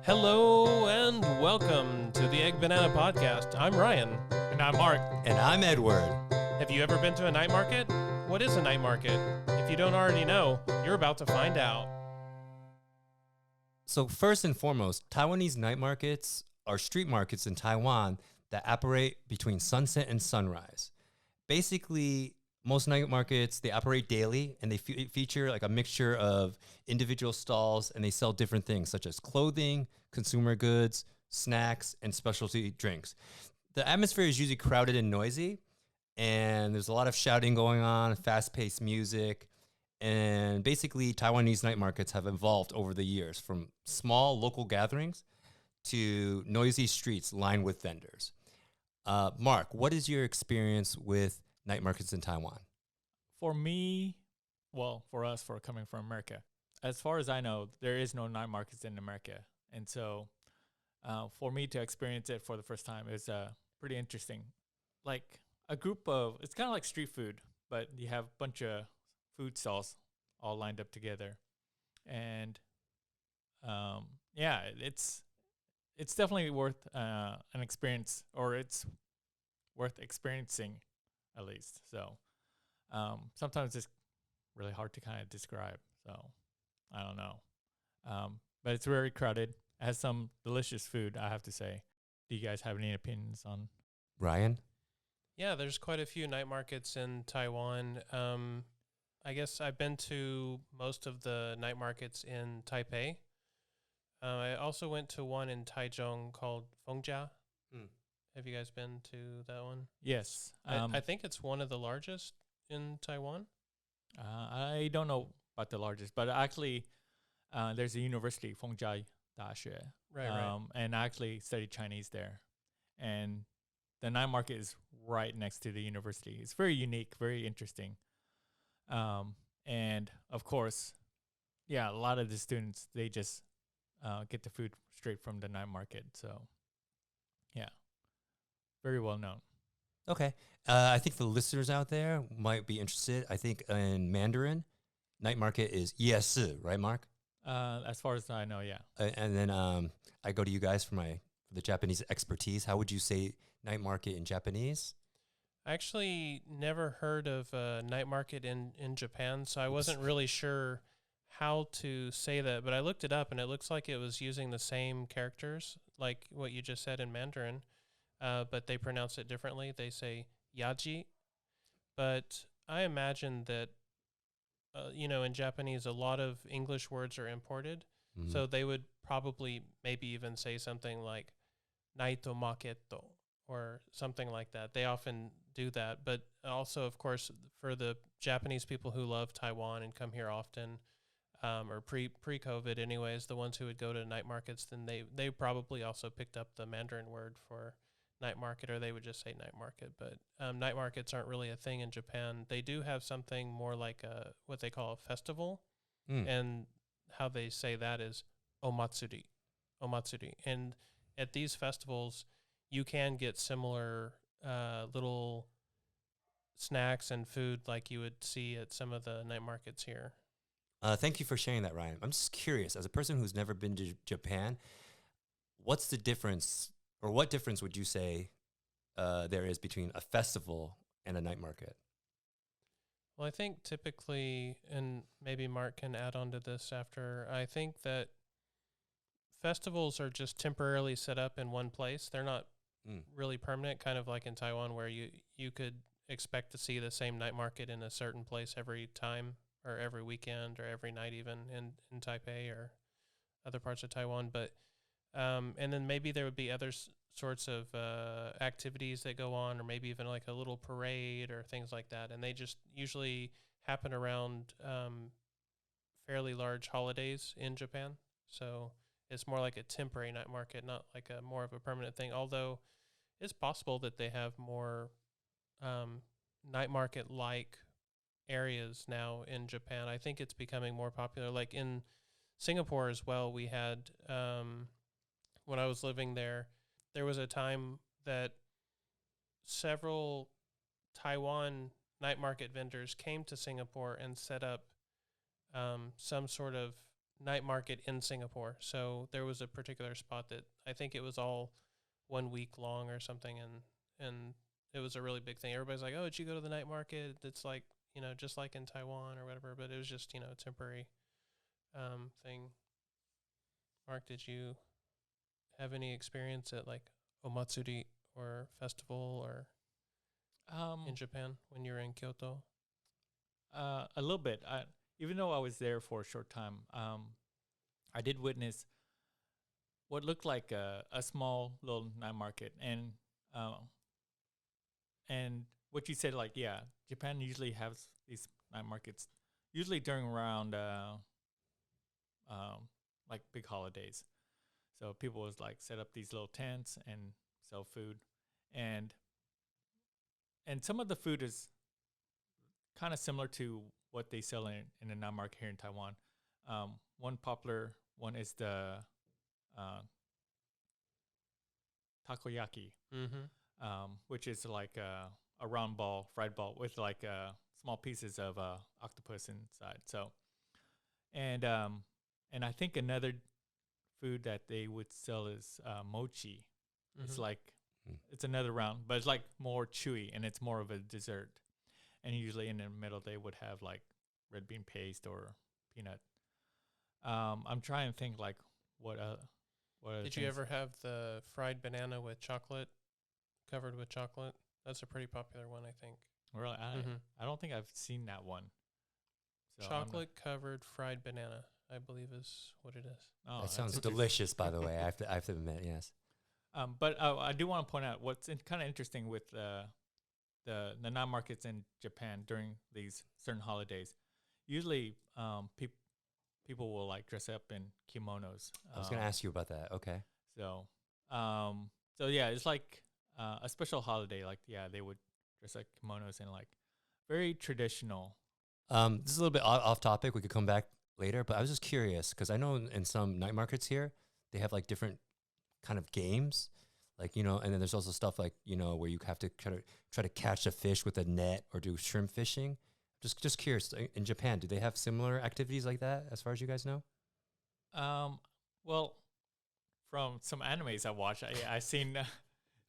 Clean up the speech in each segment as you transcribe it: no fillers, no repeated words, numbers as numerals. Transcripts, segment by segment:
Hello and welcome to the EggBanana podcast. I'm Ryan. And I'm Mark. And I'm Edward. Have you ever been to a night market? What is a night market? If you don't already know, you're about to find out. So first and foremost, Taiwanese night markets are street markets in Taiwan that operate between sunset and sunrise. Basically, most night markets, they operate daily and they feature like a mixture of individual stalls, and they sell different things such as clothing, consumer goods, snacks, and specialty drinks. The atmosphere is usually crowded and noisy, and there's a lot of shouting going on, fast-paced music, and basically Taiwanese night markets have evolved over the years from small local gatherings to noisy streets lined with vendors. Mark, what is your experience with night markets in Taiwan? For me, well, for us, for coming from America, as far as I know, there is no night markets in America. And so for me to experience it for the first time is pretty interesting. Like a group of, it's kind of like street food, but you have a bunch of food stalls all lined up together. And yeah, it's definitely worth an experience, or it's worth experiencing at least. So sometimes it's really hard to kind of describe. So I don't know. But it's very crowded. It has some delicious food, I have to say. Do you guys have any opinions on? Ryan? Yeah, there's quite a few night markets in Taiwan. I guess I've been to most of the night markets in Taipei. I also went to one in Taichung called Fengjia. Have you guys been to that one? Yes. I think it's one of the largest in Taiwan. I don't know about the largest, but actually there's a university, Fengjia Daxue. Right. And I actually studied Chinese there. And the night market is right next to the university. It's very unique, very interesting. And of course, yeah, a lot of the students, they just get the food straight from the night market. So, yeah, very well known. Okay. I think the listeners out there might be interested. I think in Mandarin, night market is 夜市, right, Mark? As far as I know, yeah. And then I go to you guys for the Japanese expertise. How would you say night market in Japanese? I actually never heard of a night market in Japan, so I wasn't really sure how to say that, but I looked it up, and it looks like it was using the same characters, like what you just said in Mandarin, but they pronounce it differently. They say yaji, but I imagine that, in Japanese, a lot of English words are imported, so they would probably maybe even say something like naito maketo or something like that. They often do that, but also, of course, for the Japanese people who love Taiwan and come here often, or pre-COVID anyways, the ones who would go to night markets, then they probably also picked up the Mandarin word for night market, or they would just say night market. But night markets aren't really a thing in Japan. They do have something more like what they call a festival, and how they say that is omatsuri. And at these festivals, you can get similar little snacks and food like you would see at some of the night markets here. Thank you for sharing that, Ryan. I'm just curious, as a person who's never been to Japan, what's the difference, or what difference would you say there is between a festival and a night market? Well, I think typically, and maybe Mark can add on to this after, I think that festivals are just temporarily set up in one place. They're not really permanent, kind of like in Taiwan, where you could expect to see the same night market in a certain place every time, or every weekend, or every night even in Taipei or other parts of Taiwan. But and then maybe there would be other sorts of activities that go on, or maybe even like a little parade or things like that. And they just usually happen around fairly large holidays in Japan. So it's more like a temporary night market, not like a more of a permanent thing. Although it's possible that they have more night market-like areas now in Japan. I think it's becoming more popular. Like in Singapore as well, we had, when I was living there was a time that several Taiwan night market vendors came to Singapore and set up some sort of night market in Singapore. So there was a particular spot that I think it was all 1 week long or something, and it was a really big thing. Everybody's like, "Oh, did you go to the night market?" It's like, just like in Taiwan or whatever, but it was just, a temporary thing. Mark, did you have any experience at like Omatsuri or festival or in Japan when you were in Kyoto? A little bit. Even though I was there for a short time, I did witness what looked like a small little night market, and what you said, like, yeah, Japan usually has these night markets, usually during around like big holidays. So people was like set up these little tents and sell food, and some of the food is kind of similar to what they sell in the night market here in Taiwan. One popular one is the Takoyaki, which is like a round ball, fried ball with like small pieces of octopus inside. So, and I think another food that they would sell is mochi. It's like it's another round, but it's like more chewy and it's more of a dessert. And usually in the middle they would have like red bean paste or peanut. I'm trying to think like what Did you ever have the fried banana with chocolate, covered with chocolate? That's a pretty popular one, I think. Really, I don't think I've seen that one. So chocolate covered fried banana, I believe, is what it is. Oh, that sounds delicious, by the way. I have to admit, yes. But I do want to point out what's kind of interesting with the night markets in Japan during these certain holidays. Usually, people will like dress up in kimonos. I was going to ask you about that. Okay. So yeah, it's like a special holiday. Like, yeah, they would dress like kimonos and like very traditional. This is a little bit off topic. We could come back later, but I was just curious because I know in some night markets here, they have like different kind of games, like, and then there's also stuff like, where you have to try to catch a fish with a net or do shrimp fishing. Just curious, in Japan, do they have similar activities like that as far as you guys know? Well, from some animes I watched, I seen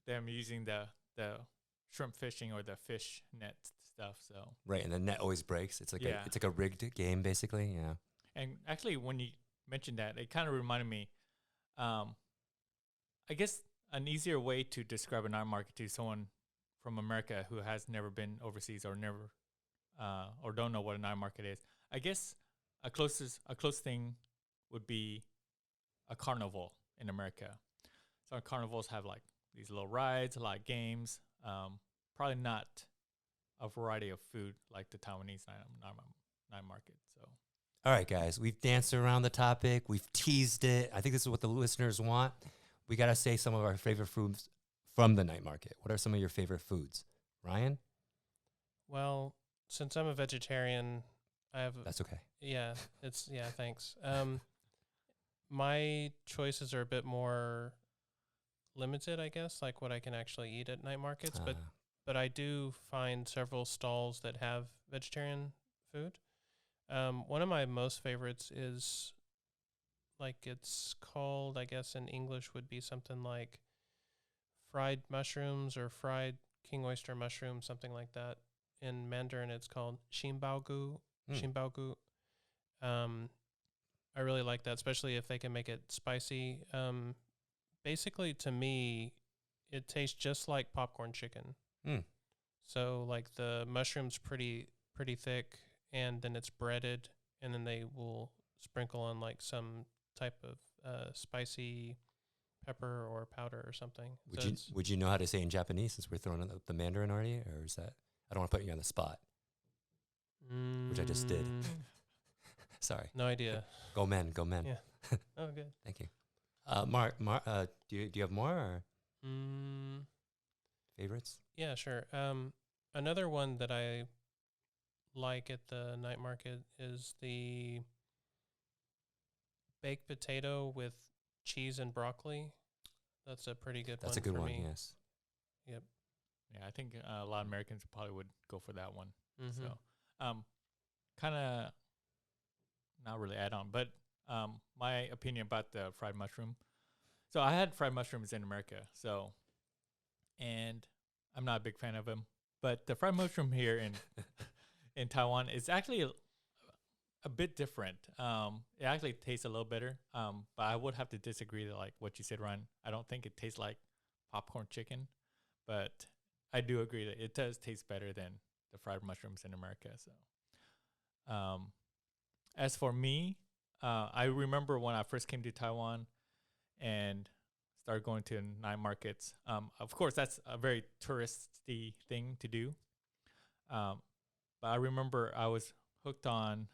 them using the shrimp fishing or the fish net stuff. So right, and the net always breaks. It's like it's like a rigged game, basically. Yeah. And actually, when you mentioned that, it kind of reminded me. I guess an easier way to describe a night market to someone from America who has never been overseas or never or don't know what a night market is, I guess a close thing would be a carnival in America. So carnivals have like these little rides, a lot of games, probably not a variety of food like the Taiwanese night market. So, all right, guys, we've danced around the topic. We've teased it. I think this is what the listeners want. We got to say some of our favorite foods from the night market. What are some of your favorite foods? Ryan? Well, since I'm a vegetarian, I have... That's okay. Yeah, thanks. My choices are a bit more limited, I guess, like what I can actually eat at night markets, but I do find several stalls that have vegetarian food. One of my most favorites is, like, it's called, I guess in English would be something like fried mushrooms or fried king oyster mushroom, something like that. In Mandarin, it's called xinbaogu. Xinbaogu. I really like that, especially if they can make it spicy. Basically, to me, it tastes just like popcorn chicken. So, like, the mushroom's pretty thick, and then it's breaded, and then they will sprinkle on like some type of spicy pepper or powder or something. Would you know how to say in Japanese, since we're throwing the Mandarin already, or is that? I don't want to put you on the spot, which I just did. Sorry. No idea. Go men. Yeah. Oh, good. Thank you. Mark, do you have more or favorites? Yeah, sure. Another one that I like at the night market is the baked potato with cheese and broccoli. That's a pretty good one. That's a good for one, me. yes. Yep. Yeah, I think a lot of Americans probably would go for that one. Mm-hmm. So, kind of not really add on, but my opinion about the fried mushroom. So I had fried mushrooms in America. So, and I'm not a big fan of them, but the fried mushroom here in Taiwan is actually a bit different. It actually tastes a little better. But I would have to disagree to like what you said, Ryan. I don't think it tastes like popcorn chicken, but I do agree that it does taste better than the fried mushrooms in America. So, as for me, I remember when I first came to Taiwan and started going to night markets. Of course, that's a very touristy thing to do. But I remember I was hooked on,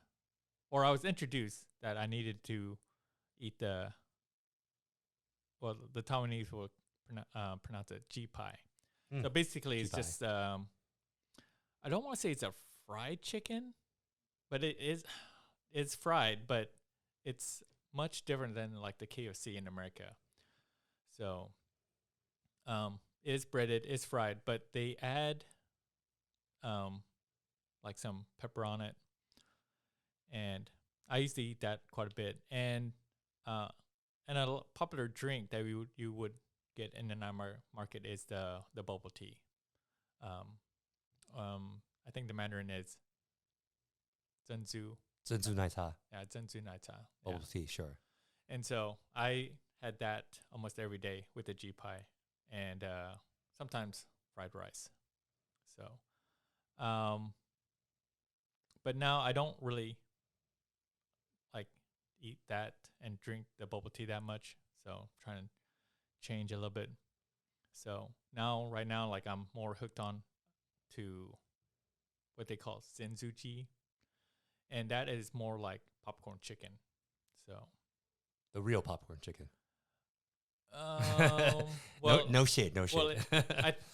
or I was introduced that I needed to eat the Taiwanese will pronounce it G pie. So basically, it's just I don't want to say it's a fried chicken, but it's fried, but it's much different than like the KFC in America. So it's breaded, it's fried, but they add like some pepper on it, and I used to eat that quite a bit. And a popular drink that you would get in the night market is the bubble tea. I think the Mandarin is Zhenzu Nai Ta. Yeah, Zhenzu Nai Ta. Bubble tea, sure. And so I had that almost every day with the G pie and sometimes fried rice. So, but now I don't really like eat that and drink the bubble tea that much. So I'm trying to change a little bit. So right now, like I'm more hooked on to what they call XiǎoChī, and that is more like popcorn chicken. So the real popcorn chicken. Well, no shade. Well,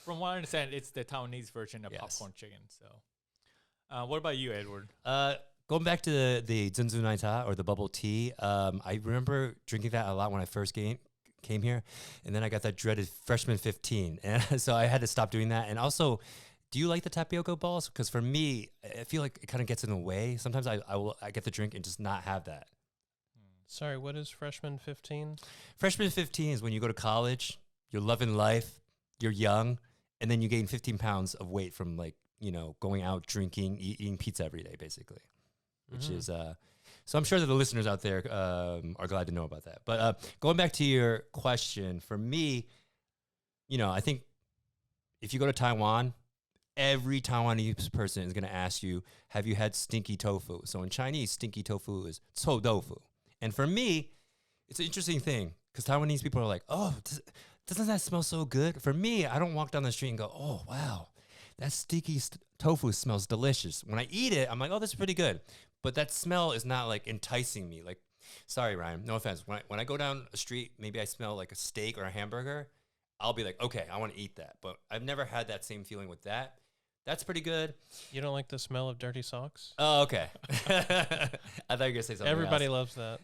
from what I understand, it's the Taiwanese version of popcorn chicken. So, what about you, Edward? Going back to the Zhenzu Nai Ta or the bubble tea, I remember drinking that a lot when I first came here, and then I got that dreaded freshman 15, and so I had to stop doing that. And also, do you like the tapioca balls? Because for me, I feel like it kind of gets in the way. Sometimes I get the drink and just not have that. Sorry, what is freshman 15? Freshman 15 is when you go to college, you're loving life, you're young, and then you gain 15 pounds of weight from like, going out, drinking, eating pizza every day, basically, which is, so I'm sure that the listeners out there are glad to know about that. But going back to your question, for me, I think if you go to Taiwan, every Taiwanese person is going to ask you, have you had stinky tofu? So in Chinese, stinky tofu is cou doufu. And for me, it's an interesting thing because Taiwanese people are like, oh, doesn't that smell so good? For me, I don't walk down the street and go, oh, wow, that stinky tofu smells delicious. When I eat it, I'm like, oh, that's pretty good. But that smell is not like enticing me. Like, sorry, Ryan, no offense. When I go down a street, maybe I smell like a steak or a hamburger, I'll be like, okay, I want to eat that. But I've never had that same feeling with that. That's pretty good. You don't like the smell of dirty socks? Oh, okay. I thought you were going to say something Everybody else. loves that.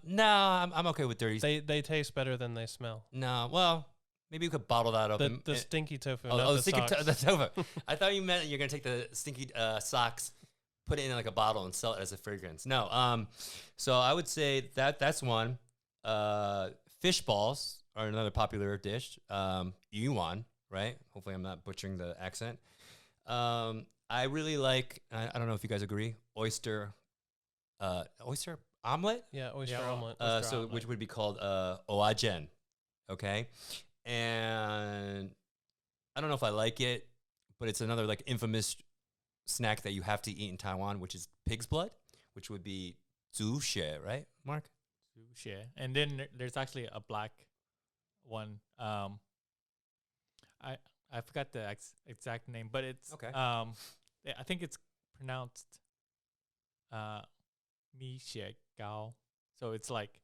No, I'm okay with dirty. They taste better than they smell. No, well, maybe you could bottle that up. The stinky tofu, not the stinky socks. the tofu. I thought you meant you're going to take the stinky socks, put it in like a bottle and sell it as a fragrance. No, so I would say that's one. Fish balls are another popular dish. Yuan, right? Hopefully I'm not butchering the accent. I really like, I don't know if you guys agree, oyster omelet? Yeah, oyster omelet. So which would be called oajen, okay? And I don't know if I like it, but it's another like infamous snack that you have to eat in Taiwan, which is pig's blood, which would be zuxie, right, Mark? Zuxie. And then there's actually a black one. I forgot the exact name, but it's okay. I think it's pronounced mi xie gao. So it's like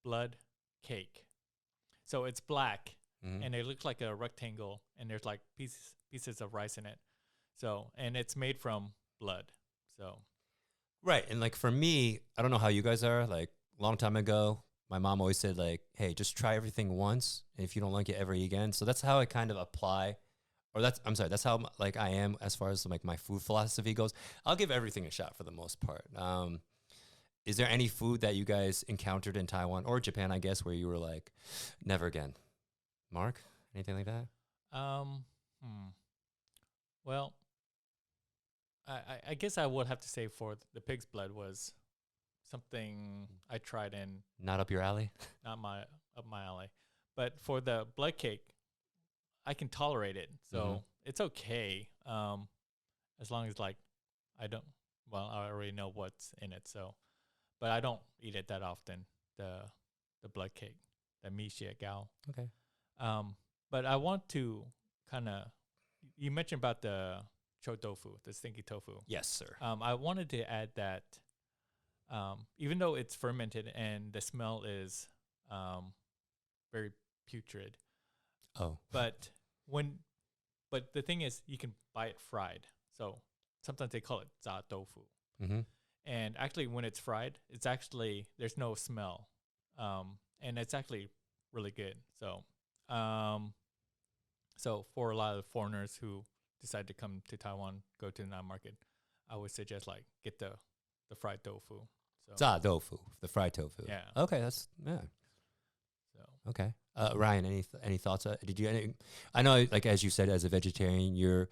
blood cake. So it's black and it looks like a rectangle, and there's like pieces of rice in it. So, and it's made from blood. So right, and like for me, I don't know how you guys are. Like a long time ago, my mom always said like, hey, just try everything once, and if you don't like it, ever eat again. So that's how I kind of apply, or that's how I am as far as like my food philosophy goes. I'll give everything a shot for the most part. is there any food that you guys encountered in Taiwan or Japan, I guess, where you were like, never again? Mark, anything like that? Well, I guess I would have to say for the pig's blood was something I tried and Not up your alley? not up my alley. But for the blood cake, I can tolerate it, so it's okay. As long as like I don't. Well, I already know what's in it, so. But I don't eat it that often. The blood cake, the mi xie gao. Okay. But I want to kind of. You mentioned about the chou tofu, the stinky tofu. Yes, sir. I wanted to add that even though it's fermented and the smell is very putrid, but the thing is you can buy it fried. So sometimes they call it za tofu. Mm-hmm. And actually when it's fried, it's actually there's no smell. And it's actually really good. So so for a lot of foreigners who decide to come to Taiwan, go to the night market, I would suggest like get the fried tofu. So Za tofu, the fried tofu. Yeah. Okay, that's So okay. Ryan, any thoughts? Did you? I know, like as you said, as a vegetarian, your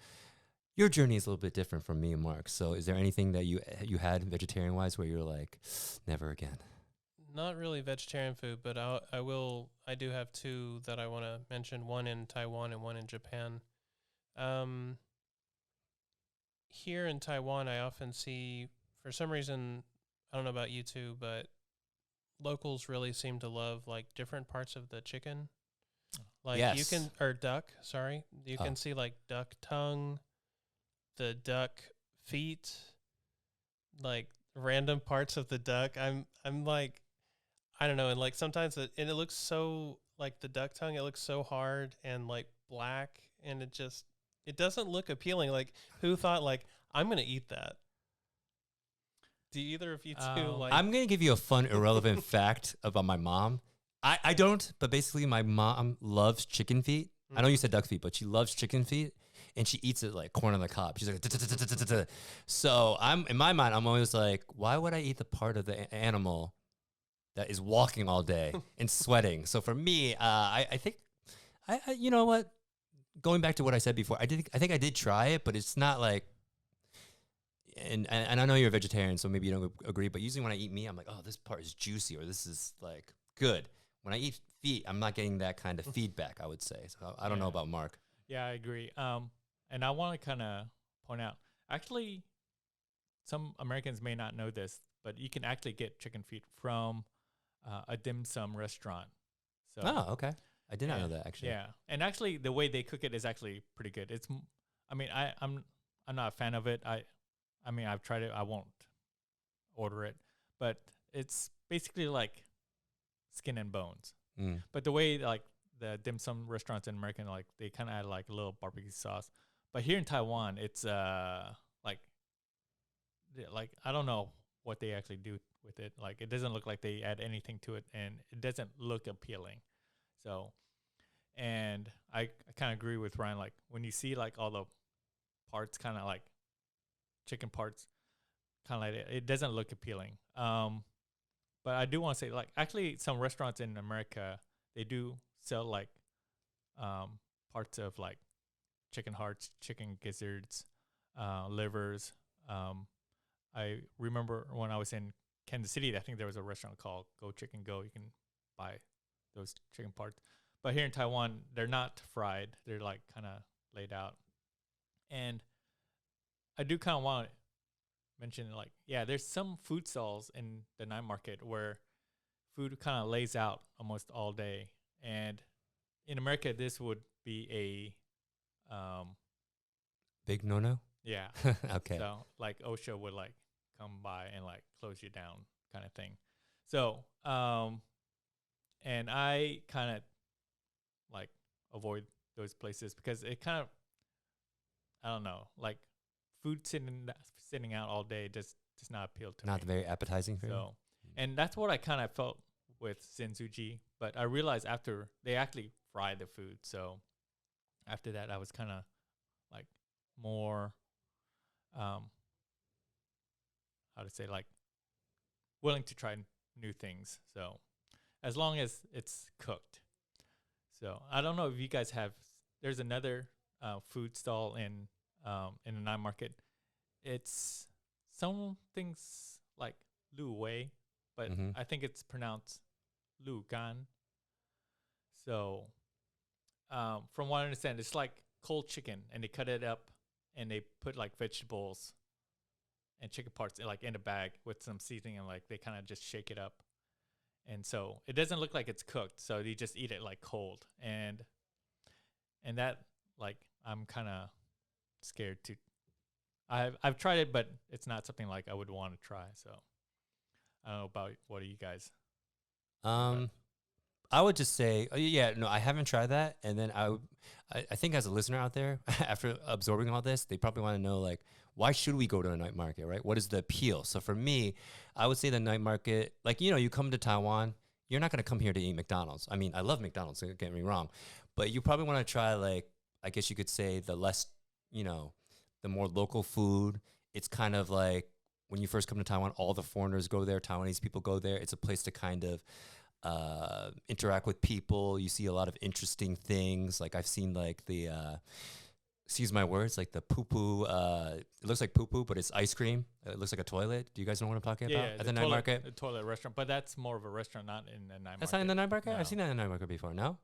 journey is a little bit different from me and Mark. So, is there anything that you had vegetarian wise where you're like, never again? Not really vegetarian food, but I do have two that I want to mention. One in Taiwan and one in Japan. Here in Taiwan, I often see, for some reason, I don't know about you two, but locals really seem to love like different parts of the chicken. Like Yes. you can, or duck, sorry. You can see like duck tongue, the duck feet, like random parts of the duck. I'm like, I don't know. And like sometimes it looks so like the duck tongue, it looks so hard and like black, and it doesn't look appealing. Like who thought like, I'm going to eat that? Do either of you two like? I'm going to give you a fun, irrelevant fact about my mom. I don't, but basically my mom loves chicken feet. I know you said duck feet, but she loves chicken feet, and she eats it like corn on the cob. She's like, "Da-da-da-da-da-da-da." So in my mind, I'm always like, why would I eat the part of the animal that is walking all day and sweating? So for me, I think, you know what? Going back to what I said before, I think I did try it, but it's not like. And I know you're a vegetarian, so maybe you don't agree, but usually when I eat meat, I'm like, oh, this part is juicy, or this is like good. When I eat feet, I'm not getting that kind of feedback, I would say. So I don't know about Mark. Yeah, I agree. And I want to kind of point out, actually, some Americans may not know this, but you can actually get chicken feet from a dim sum restaurant. So, Oh, okay. I did not know that, actually. Yeah, and actually, the way they cook it is actually pretty good. I'm not a fan of it. I mean, I've tried it. I won't order it, but it's basically like skin and bones. But the way like the dim sum restaurants in America, like they kind of add like a little barbecue sauce. But here in Taiwan, it's like I don't know what they actually do with it. Like it doesn't look like they add anything to it, and it doesn't look appealing. So, and I kind of agree with Ryan. Like when you see like all the parts, kind of like chicken parts, kind of like it doesn't look appealing. But I do want to say, like, actually, some restaurants in America, they do sell like parts of like chicken hearts, chicken gizzards, livers. I remember when I was in Kansas City, I think there was a restaurant called Go Chicken Go. You can buy those chicken parts. But here in Taiwan, they're not fried. They're like kind of laid out. And I do kind of want to mention, like, yeah, there's some food stalls in the night market where food kind of lays out almost all day. And in America, this would be a big no-no? Yeah. Okay. So like OSHA would like come by and like close you down kind of thing. So, and I kind of like avoid those places because it kind of, I don't know, like food sitting out all day does not appeal to me. Not very appetizing for you? So, and that's what I kind of felt with Senzuji, but I realized after they actually fry the food. So after that, I was kind of like more, how to say, like willing to try new things. So as long as it's cooked. So I don't know if you guys have. There's another food stall in the night market. It's some things like Lu Wei, but I think it's pronounced Lu Gan. So from what I understand, it's like cold chicken, and they cut it up, and they put like vegetables and chicken parts like in a bag with some seasoning, and like they kind of just shake it up. And so it doesn't look like it's cooked, so you just eat it like cold. And that, like, I'm kind of scared to. I've tried it, but it's not something like I would want to try. So I don't know about what are you guys? I would just say, no, I haven't tried that. And then I think as a listener out there, after absorbing all this, they probably want to know, like, why should we go to a night market, right? What is the appeal? So for me, I would say the night market, like, you come to Taiwan, you're not going to come here to eat McDonald's. I mean, I love McDonald's, don't get me wrong. But you probably want to try, like, I guess you could say the less, the more local food. It's kind of like when you first come to Taiwan, all the foreigners go there. Taiwanese people go there. It's a place to kind of interact with people. You see a lot of interesting things. Like I've seen like the, excuse my words, like the poo-poo. It looks like poo-poo, but it's ice cream. It looks like a toilet. Do you guys know what I'm talking about? At the night market? The toilet restaurant, but that's more of a restaurant, not in the night market. That's not in the night market? No. I've seen that in the night market before, no?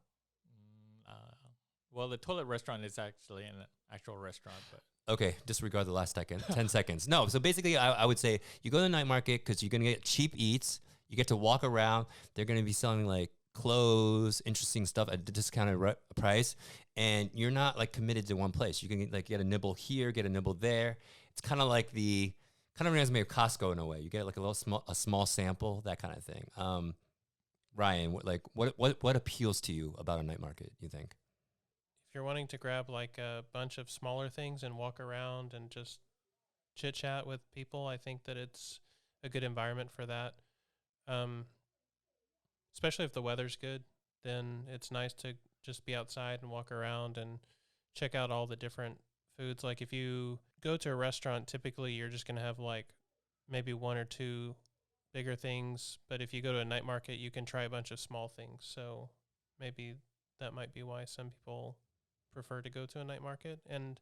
Well, the toilet restaurant is actually an actual restaurant, but. Okay, disregard the last 10 seconds. No, so basically I would say you go to the night market because you're going to get cheap eats. You get to walk around. They're going to be selling like clothes, interesting stuff at a discounted price. And you're not like committed to one place. You can like get a nibble here, get a nibble there. It's kind of like kind of reminds me of Costco in a way. You get like a small sample, that kind of thing. Ryan, what appeals to you about a night market, you think? If you're wanting to grab like a bunch of smaller things and walk around and just chit chat with people, I think that it's a good environment for that. Especially if the weather's good, then it's nice to just be outside and walk around and check out all the different foods. Like if you go to a restaurant, typically you're just going to have like maybe one or two bigger things. But if you go to a night market, you can try a bunch of small things. So maybe that might be why some people prefer to go to a night market. And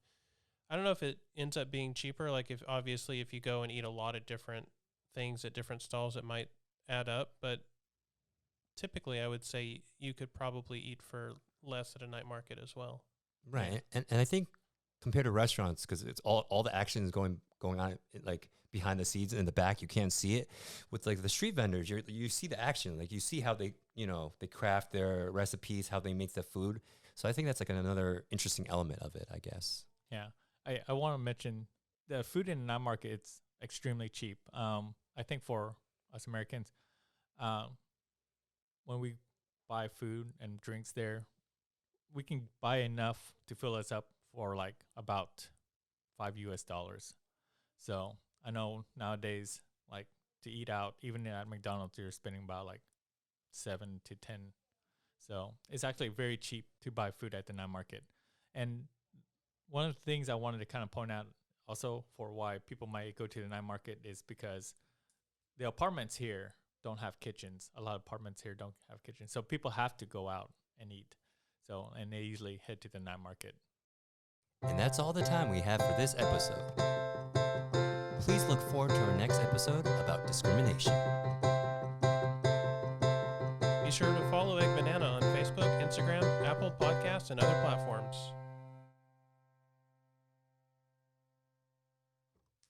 I don't know if it ends up being cheaper. Like if you go and eat a lot of different things at different stalls, it might add up. But typically I would say you could probably eat for less at a night market as well. Right. And I think compared to restaurants, because it's all the action is going on like behind the scenes in the back, you can't see it. With like the street vendors, you see the action. Like you see how they craft their recipes, how they make the food. So I think that's like another interesting element of it, I guess. Yeah. I want to mention the food in the night market, it's extremely cheap. I think for us Americans, when we buy food and drinks there, we can buy enough to fill us up for like about $5. So I know nowadays, like to eat out, even at McDonald's, you're spending about like 7 to 10. So it's actually very cheap to buy food at the night market. And one of the things I wanted to kind of point out also for why people might go to the night market is because the apartments here don't have kitchens. A lot of apartments here don't have kitchens. So people have to go out and eat. So, and they usually head to the night market. And that's all the time we have for this episode. Please look forward to our next episode about discrimination. Be sure to follow EggBanana on Facebook, Instagram, Apple Podcasts, and other platforms.